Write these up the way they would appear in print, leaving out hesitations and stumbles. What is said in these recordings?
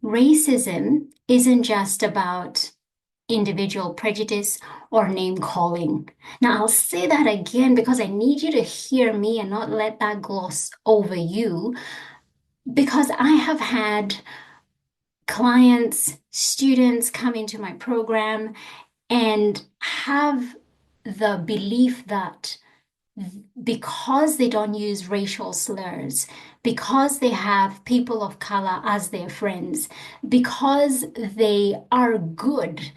Racism isn't just about individual prejudice or name calling. Now, I'll say that again because I need you to hear me and not let that gloss over you, because I have had clients, students come into my program and have the belief that because they don't use racial slurs, because they have people of color as their friends, because they are good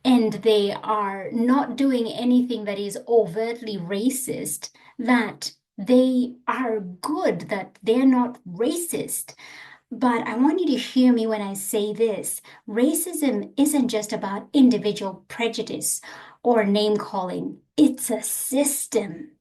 and they are not doing anything that is overtly racist, that they are good, that they're not racist. But I want you to hear me when I say this. Racism isn't just about individual prejudice or name calling, it's a system.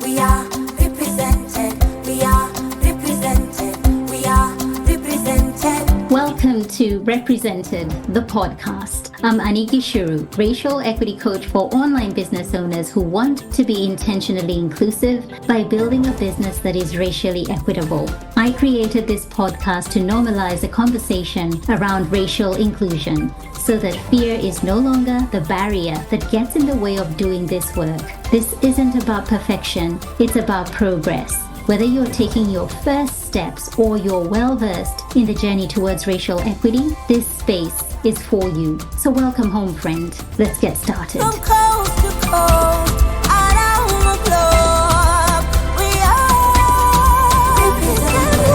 We are represented. We are represented. We are represented. Welcome to Represented, the podcast. I'm Aniki Shuru, racial equity coach for online business owners who want to be intentionally inclusive by building a business that is racially equitable. I created this podcast to normalize a conversation around racial inclusion so that fear is no longer the barrier that gets in the way of doing this work. This isn't about perfection, it's about progress. Whether you're taking your first steps or you're well-versed in the journey towards racial equity, this space is for you. So welcome home, friend. Let's get started. From coast to coast, around the globe, we are represented.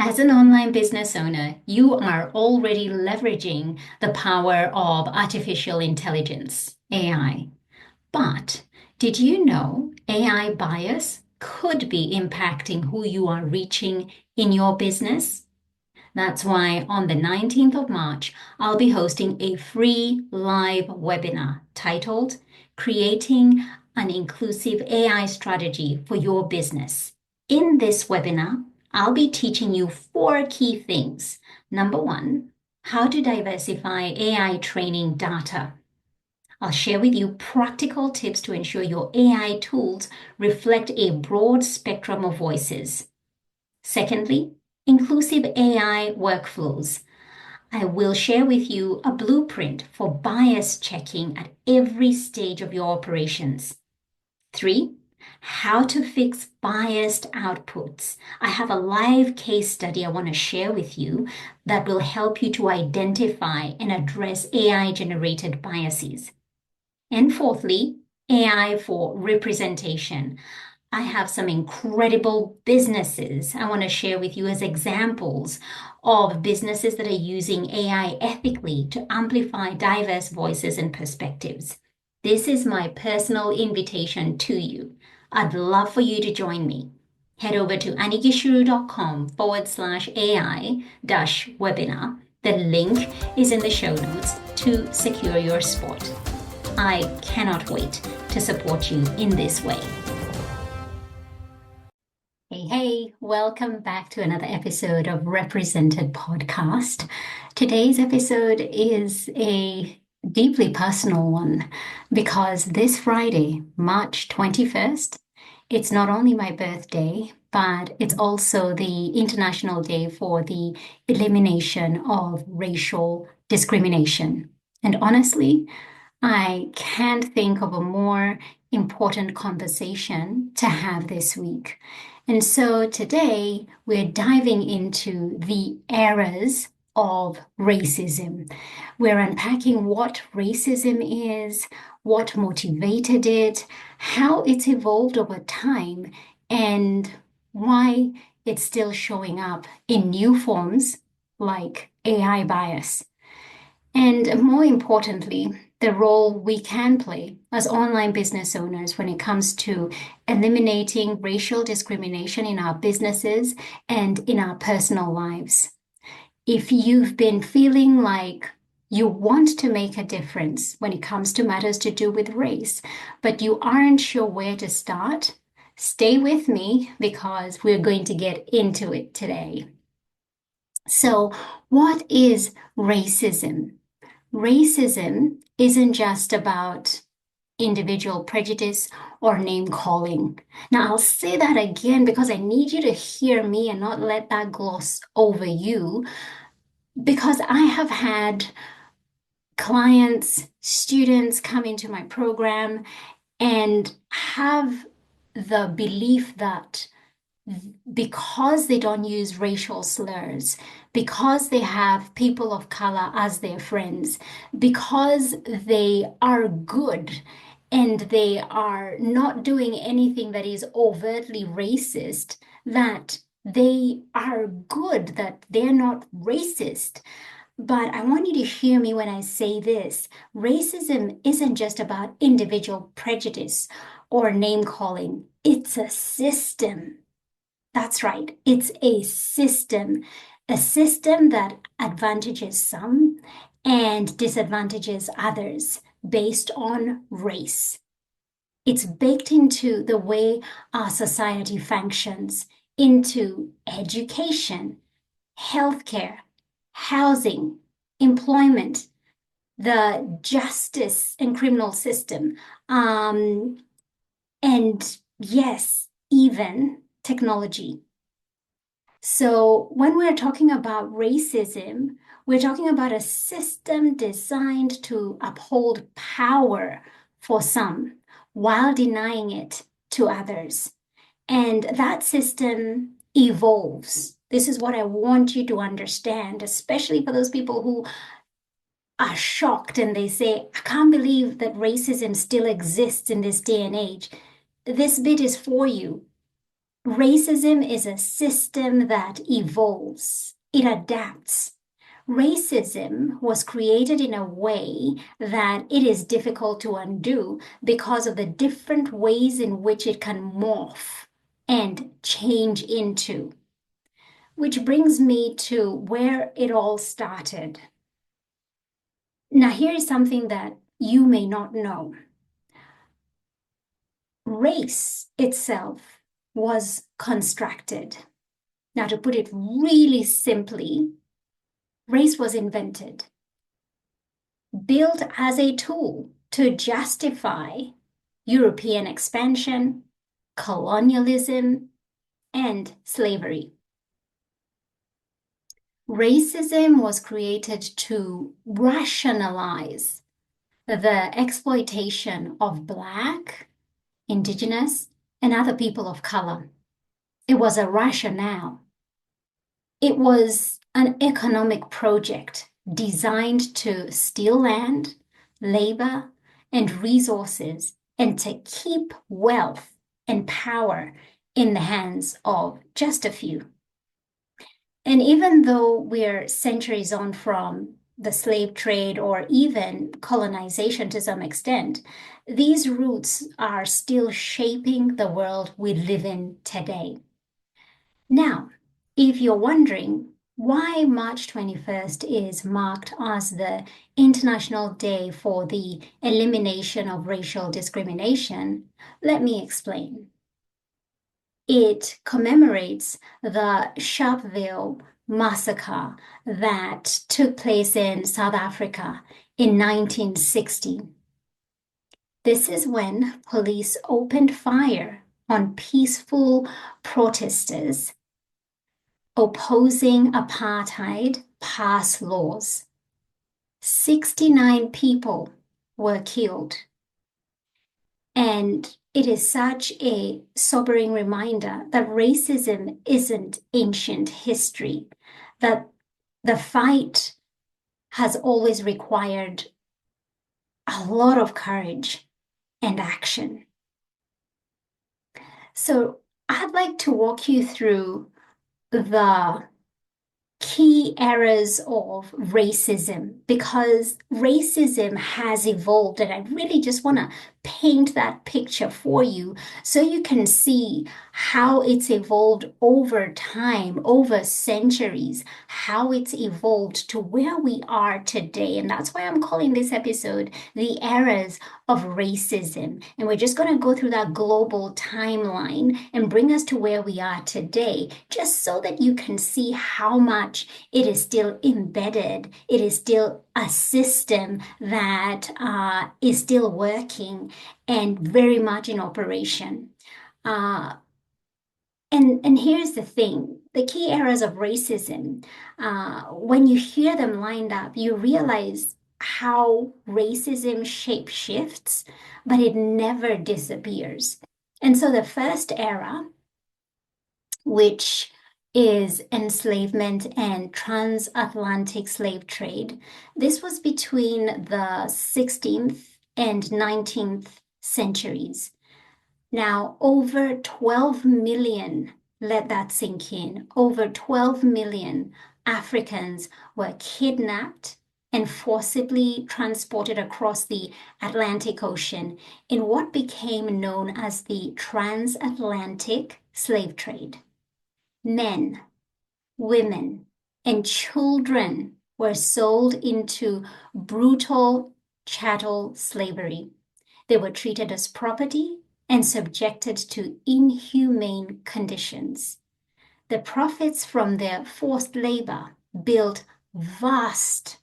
As an online business owner, you are already leveraging the power of artificial intelligence, AI. But did you know AI bias could be impacting who you are reaching in your business? That's why on the 19th of March, I'll be hosting a free live webinar titled Creating an Inclusive AI Strategy for Your Business. In this webinar, I'll be teaching you 4 key things. Number 1, how to diversify AI training data. I'll share with you practical tips to ensure your AI tools reflect a broad spectrum of voices. Secondly, inclusive AI workflows. I will share with you a blueprint for bias checking at every stage of your operations. 3, how to fix biased outputs. I have a live case study I want to share with you that will help you to identify and address AI-generated biases. And fourthly, AI for representation. I have some incredible businesses I want to share with you as examples of businesses that are using AI ethically to amplify diverse voices and perspectives. This is my personal invitation to you. I'd love for you to join me. Head over to anikishuru.com/AI-webinar. The link is in the show notes to secure your spot. I cannot wait to support you in this way. Hey, welcome back to another episode of Represented Podcast. Today's episode is a deeply personal one because this Friday, March 21st, it's not only my birthday, but it's also the International Day for the Elimination of Racial Discrimination. And honestly, I can't think of a more important conversation to have this week. And so today we're diving into the eras of racism. We're unpacking what racism is, what motivated it, how it's evolved over time, and why it's still showing up in new forms like AI bias. And more importantly, the role we can play as online business owners when it comes to eliminating racial discrimination in our businesses and in our personal lives. If you've been feeling like you want to make a difference when it comes to matters to do with race, but you aren't sure where to start, stay with me because we're going to get into it today. So, what is racism? Racism isn't just about individual prejudice or name calling. Now, I'll say that again because I need you to hear me and not let that gloss over you, because I have had clients, students come into my program and have the belief that because they don't use racial slurs, because they have people of color as their friends, because they are good and they are not doing anything that is overtly racist, that they are good, that they're not racist. But I want you to hear me when I say this. Racism isn't just about individual prejudice or name calling, it's a system. That's right. It's a system that advantages some and disadvantages others based on race. It's baked into the way our society functions, into education, healthcare, housing, employment, the justice and criminal system, and yes, even technology. So when we're talking about racism, we're talking about a system designed to uphold power for some while denying it to others. And that system evolves. This is what I want you to understand, especially for those people who are shocked and they say, I can't believe that racism still exists in this day and age. This bit is for you. Racism is a system that evolves, it adapts. Racism was created in a way that it is difficult to undo because of the different ways in which it can morph and change into. Which brings me to where it all started. Now, here is something that you may not know. Race itself was constructed. Now, to put it really simply, race was invented, built as a tool to justify European expansion, colonialism, and slavery. Racism was created to rationalize the exploitation of Black, Indigenous, and other people of color. It was a rationale. It was an economic project designed to steal land, labor, and resources, and to keep wealth and power in the hands of just a few. And even though we're centuries on from the slave trade or even colonization to some extent, these roots are still shaping the world we live in today. Now, if you're wondering why March 21st is marked as the International Day for the Elimination of Racial Discrimination, let me explain. It commemorates the Sharpeville massacre that took place in South Africa in 1960. This is when police opened fire on peaceful protesters opposing apartheid passed laws. 69 people were killed. And it is such a sobering reminder that racism isn't ancient history, that the fight has always required a lot of courage and action. So I'd like to walk you through the key eras of racism because racism has evolved, and I really just want to paint that picture for you so you can see how it's evolved over time, over centuries, how it's evolved to where we are today. And that's why I'm calling this episode The Eras of Racism. And we're just going to go through that global timeline and bring us to where we are today, just so that you can see how much much, it is still embedded. It is still a system that is still working and very much in operation. And here's the thing, the key areas of racism, when you hear them lined up, you realize how racism shape shifts, but it never disappears. And so the first era, which is enslavement and transatlantic slave trade, this was between the 16th and 19th centuries. Now, over 12 million, let that sink in, over 12 million Africans were kidnapped and forcibly transported across the Atlantic Ocean in what became known as the Transatlantic Slave Trade. Men, women, and children were sold into brutal chattel slavery. They were treated as property and subjected to inhumane conditions. The profits from their forced labor built vast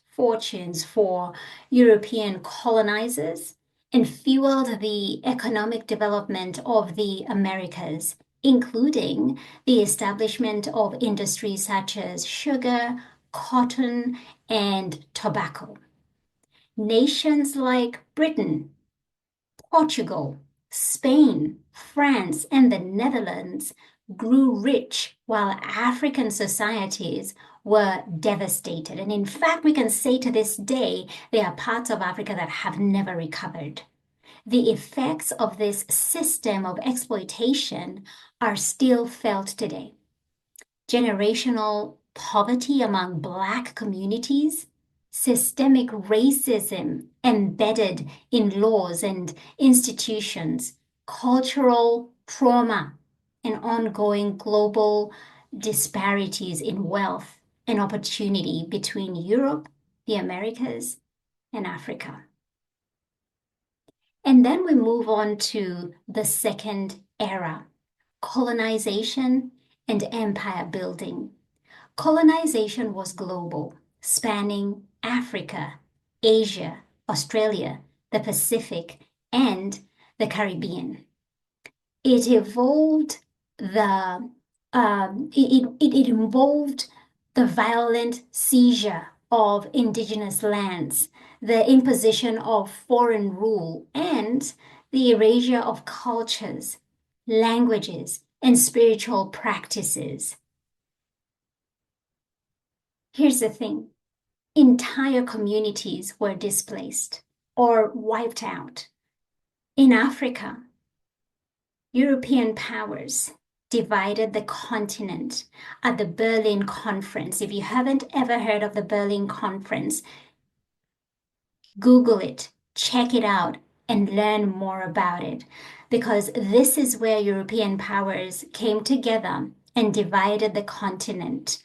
fortunes for European colonizers and fueled the economic development of the Americas, including the establishment of industries such as sugar, cotton, and tobacco. Nations like Britain, Portugal, Spain, France, and the Netherlands grew rich while African societies were devastated. And in fact, we can say to this day, there are parts of Africa that have never recovered. The effects of this system of exploitation are still felt today. Generational poverty among Black communities, systemic racism embedded in laws and institutions, cultural trauma, and ongoing global disparities in wealth and opportunity between Europe, the Americas, and Africa. And then we move on to the second era, colonization and empire building. Colonization was global, spanning Africa, Asia, Australia, the Pacific, and the Caribbean. It involved the violent seizure of indigenous lands, the imposition of foreign rule, and the erasure of cultures, languages, and spiritual practices. Here's the thing, entire communities were displaced or wiped out. In Africa, European powers divided the continent at the Berlin Conference. If you haven't ever heard of the Berlin Conference, Google it, check it out, and learn more about it, because this is where European powers came together and divided the continent.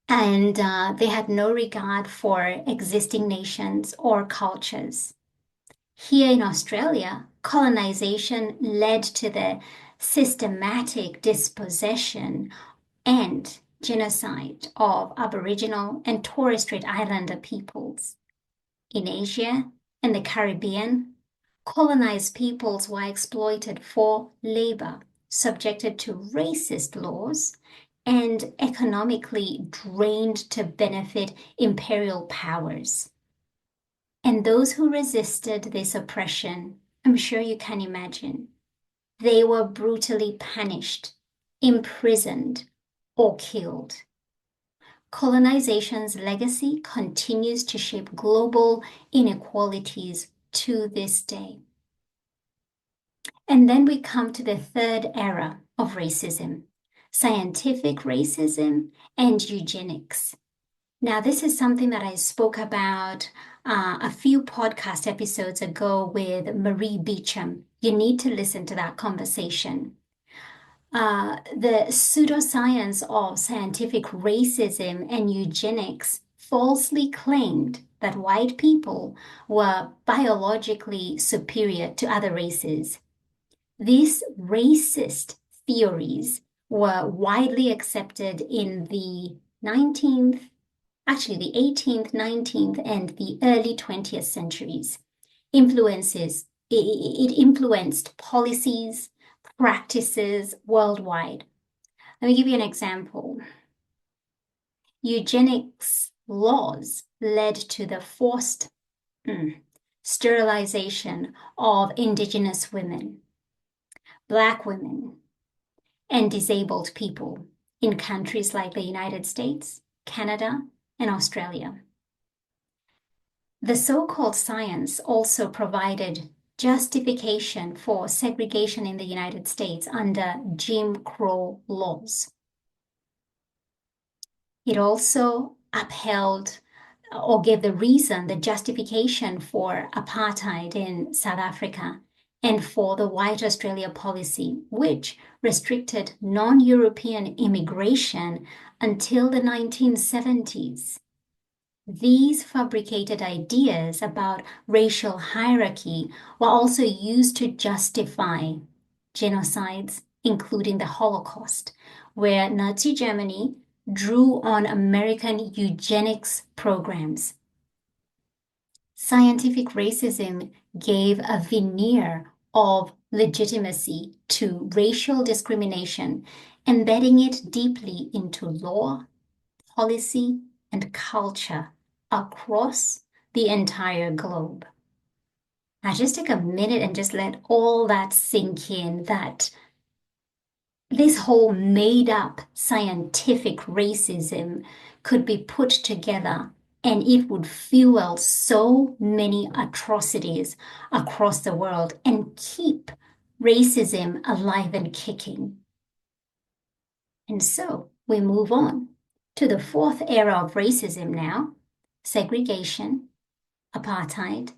And they had no regard for existing nations or cultures. Here in Australia, colonization led to the systematic dispossession and genocide of Aboriginal and Torres Strait Islander peoples. In Asia and the Caribbean, colonized peoples were exploited for labor, subjected to racist laws, and economically drained to benefit imperial powers. And those who resisted this oppression, I'm sure you can imagine, they were brutally punished, imprisoned, or killed. Colonization's legacy continues to shape global inequalities to this day. And then we come to the third era of racism, scientific racism and eugenics. Now, this is something that I spoke about a few podcast episodes ago with Marie Beecham. You need to listen to that conversation. The pseudoscience of scientific racism and eugenics falsely claimed that white people were biologically superior to other races. These racist theories were widely accepted in the 19th, actually the 18th, 19th, and the early 20th centuries. It influenced policies, practices worldwide. Let me give you an example. Eugenics laws led to the forced sterilization of indigenous women, Black women, and disabled people in countries like the United States, Canada, and Australia. The so-called science also provided justification for segregation in the United States under Jim Crow laws. It also upheld or gave the justification for apartheid in South Africa and for the White Australia policy, which restricted non-European immigration until the 1970s. These fabricated ideas about racial hierarchy were also used to justify genocides, including the Holocaust, where Nazi Germany drew on American eugenics programs. Scientific racism gave a veneer of legitimacy to racial discrimination, embedding it deeply into law, policy, and culture across the entire globe. Now, just take a minute and just let all that sink in, that this whole made-up scientific racism could be put together and it would fuel so many atrocities across the world and keep racism alive and kicking. And so we move on to the fourth era of racism now: segregation, apartheid,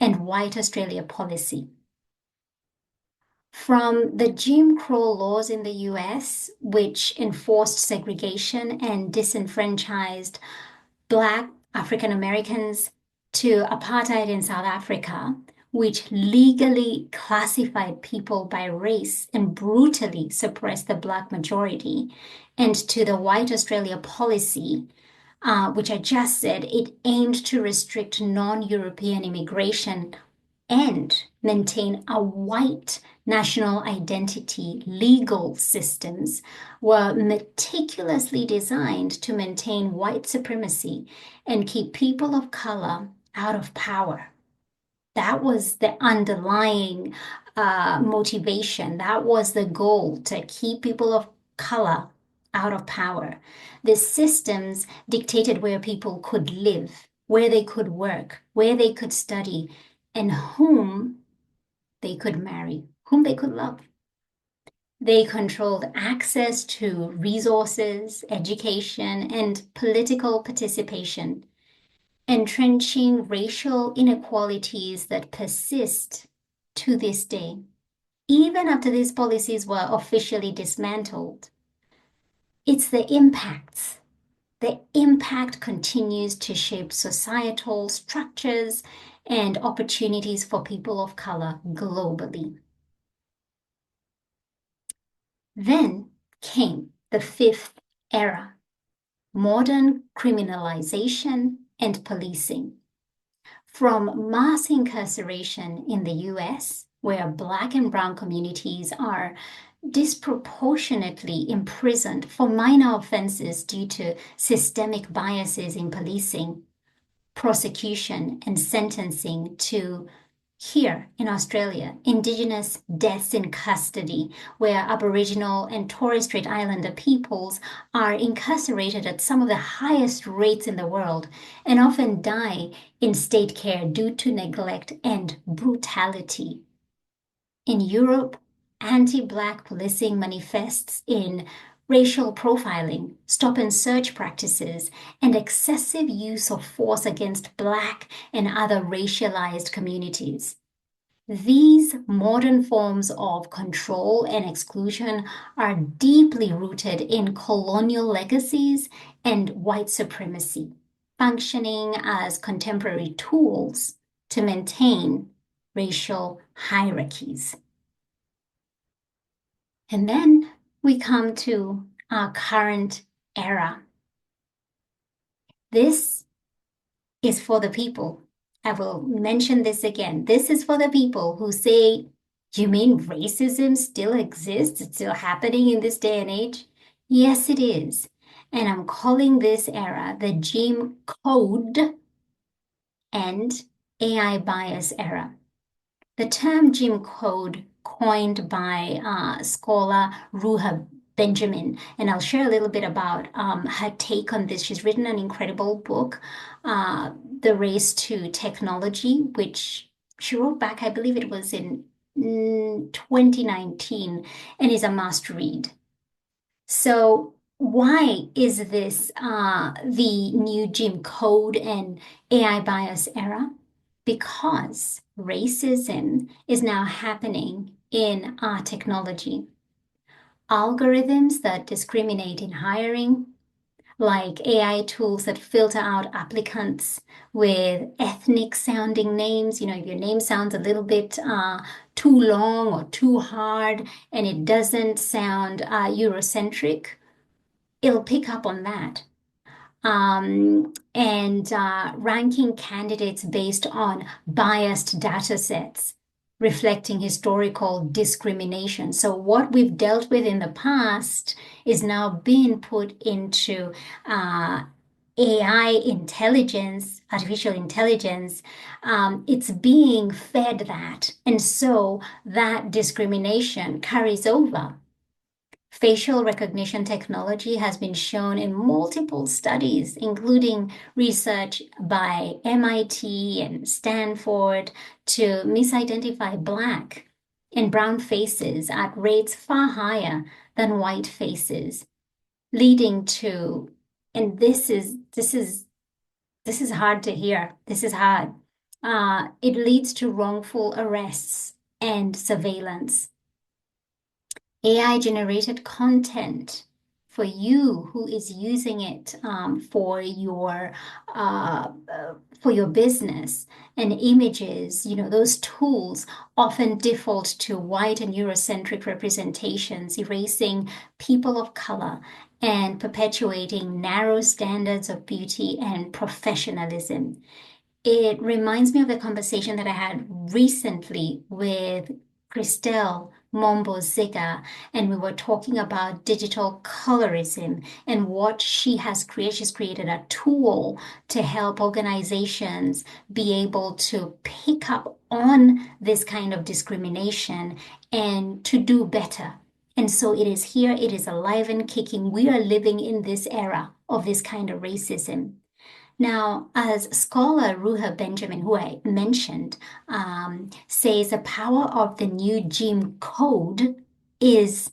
and White Australia policy. From the Jim Crow laws in the US, which enforced segregation and disenfranchised Black African Americans, to apartheid in South Africa, which legally classified people by race and brutally suppressed the Black majority, and to the White Australia policy, which I just said, it aimed to restrict non-European immigration and maintain a white national identity. Legal systems were meticulously designed to maintain white supremacy and keep people of color out of power. That was the underlying motivation. That was the goal, to keep people of color out of power. The systems dictated where people could live, where they could work, where they could study, and whom they could marry, whom they could love. They controlled access to resources, education, and political participation, entrenching racial inequalities that persist to this day, even after these policies were officially dismantled. It's the impacts. The impact continues to shape societal structures and opportunities for people of color globally. Then came the fifth era: modern criminalization and policing. From mass incarceration in the US, where Black and Brown communities are disproportionately imprisoned for minor offenses due to systemic biases in policing, prosecution, and sentencing, to here in Australia, Indigenous deaths in custody, where Aboriginal and Torres Strait Islander peoples are incarcerated at some of the highest rates in the world and often die in state care due to neglect and brutality. In Europe, anti-Black policing manifests in racial profiling, stop and search practices, and excessive use of force against Black and other racialized communities. These modern forms of control and exclusion are deeply rooted in colonial legacies and white supremacy, functioning as contemporary tools to maintain racial hierarchies. And then we come to our current era. This is for the people. I will mention this again. This is for the people who say, you mean racism still exists? It's still happening in this day and age? Yes, it is. And I'm calling this era the Jim Code and AI bias era. The term Jim Code, coined by scholar Ruha Benjamin, and I'll share a little bit about her take on this. She's written an incredible book, The Race to Technology, which she wrote back, I believe it was in 2019, and is a must read. So, why is this the new Jim Code and AI bias era? Because racism is now happening in our technology. Algorithms that discriminate in hiring, like AI tools that filter out applicants with ethnic sounding names. You know, if your name sounds a little bit too long or too hard and it doesn't sound Eurocentric, it'll pick up on that. And ranking candidates based on biased data sets reflecting historical discrimination. So what we've dealt with in the past is now being put into AI intelligence, artificial intelligence. It's being fed that. And so that discrimination carries over. Facial recognition technology has been shown in multiple studies, including research by MIT and Stanford, to misidentify Black and brown faces at rates far higher than white faces, leading to, and this is hard to hear. This is hard. It leads to wrongful arrests and surveillance. AI generated content for you who is using it uh, for your business, and images, you know, those tools often default to white and Eurocentric representations, erasing people of color and perpetuating narrow standards of beauty and professionalism. It reminds me of the conversation that I had recently with Christelle Mombo Ziga, and we were talking about digital colorism and what she has created. She's created a tool to help organizations be able to pick up on this kind of discrimination and to do better. And so it is here, it is alive and kicking. We are living in this era of this kind of racism. Now, as scholar Ruha Benjamin, who I mentioned, says the power of the new Jim Code is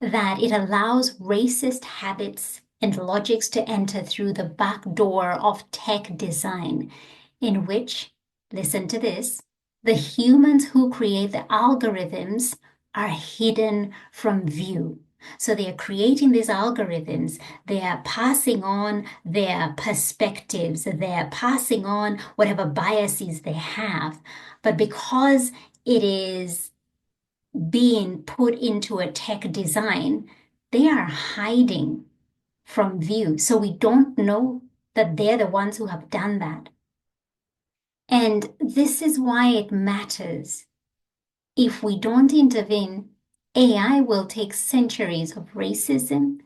that it allows racist habits and logics to enter through the back door of tech design, in which, listen to this, the humans who create the algorithms are hidden from view. So they are creating these algorithms, they are passing on their perspectives, they are passing on whatever biases they have. But because it is being put into a tech design, they are hiding from view. So we don't know that they're the ones who have done that. And this is why it matters. If we don't intervene, AI will take centuries of racism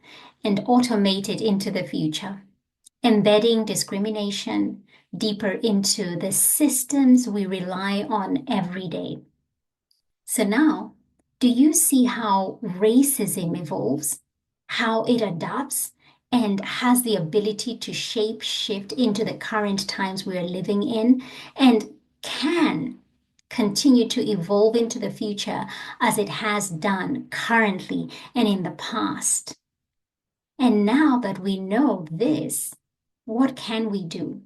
and automate it into the future, embedding discrimination deeper into the systems we rely on every day. So now, do you see how racism evolves, how it adapts, and has the ability to shape shift into the current times we are living in, and can continue to evolve into the future as it has done currently and in the past? And now that we know this, what can we do?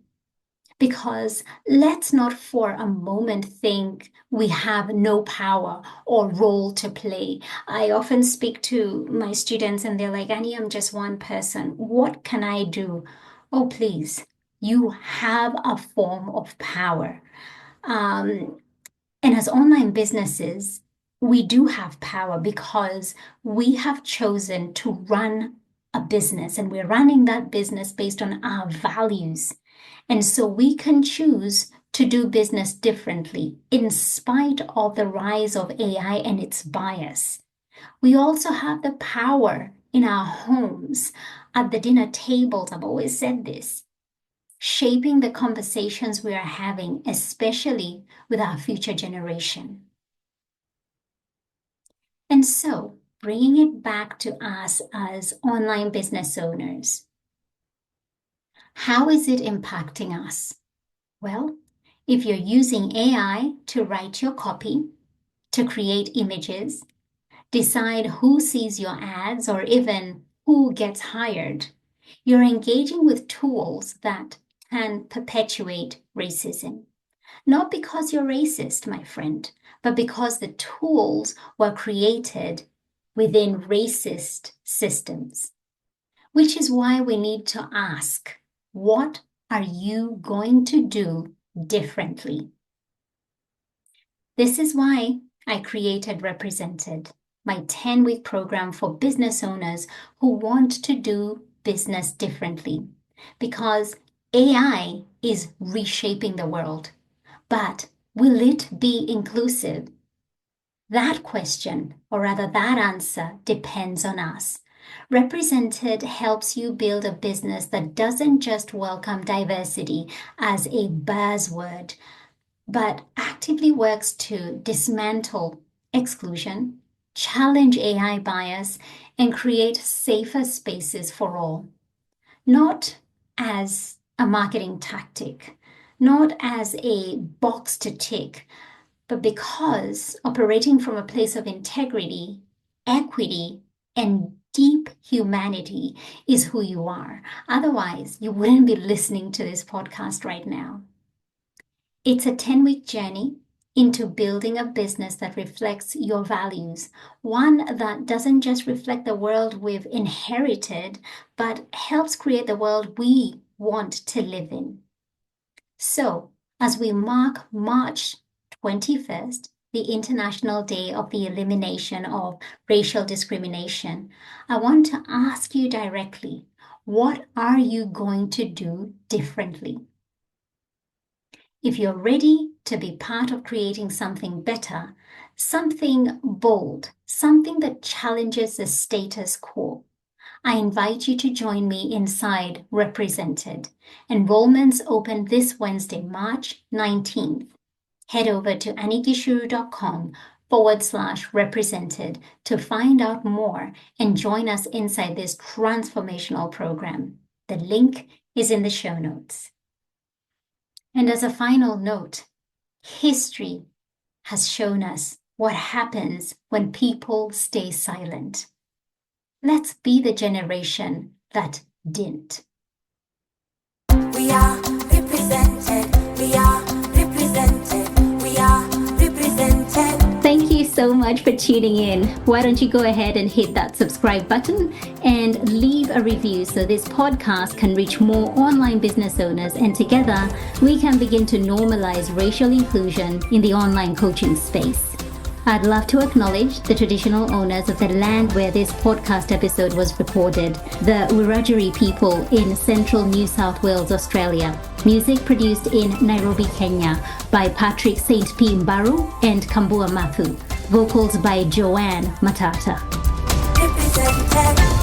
Because let's not for a moment think we have no power or role to play. I often speak to my students and they're like, Annie, I'm just one person. What can I do? Oh, please, you have a form of power. And as online businesses, we do have power because we have chosen to run a business, and we're running that business based on our values. And so we can choose to do business differently in spite of the rise of AI and its bias. We also have the power in our homes, at the dinner tables. I've always said this, shaping the conversations we are having, especially with our future generation. And so, bringing it back to us as online business owners, how is it impacting us? Well, if you're using AI to write your copy, to create images, decide who sees your ads, or even who gets hired, you're engaging with tools that can perpetuate racism. Not because you're racist, my friend, but because the tools were created within racist systems. Which is why we need to ask, what are you going to do differently? This is why I created Represented, my 10-week program for business owners who want to do business differently. Because AI is reshaping the world. But will it be inclusive? That question, or rather that answer, depends on us. Represented helps you build a business that doesn't just welcome diversity as a buzzword, but actively works to dismantle exclusion, challenge AI bias, and create safer spaces for all. Not as a marketing tactic, not as a box to tick, but because operating from a place of integrity, equity, and deep humanity is who you are. Otherwise, you wouldn't be listening to this podcast right now. It's a 10-week journey into building a business that reflects your values, one that doesn't just reflect the world we've inherited, but helps create the world we want to live in. So, as we mark March 21st, the International Day of the Elimination of Racial Discrimination, I want to ask you directly, what are you going to do differently? If you're ready to be part of creating something better, something bold, something that challenges the status quo, I invite you to join me inside Represented. Enrollments open this Wednesday, March 19th. Head over to anikishuru.com/represented to find out more and join us inside this transformational program. The link is in the show notes. And as a final note, history has shown us what happens when people stay silent. Let's be the generation that didn't. We are represented. We are represented. We are represented. Thank you so much for tuning in. Why don't you go ahead and hit that subscribe button and leave a review so this podcast can reach more online business owners, and together we can begin to normalize racial inclusion in the online coaching space. I'd love to acknowledge the traditional owners of the land where this podcast episode was recorded, the Wiradjuri people in central New South Wales, Australia. Music produced in Nairobi, Kenya by Patrick St. P. Mbaru and Kambua Mathu. Vocals by Joanne Matata. Represented.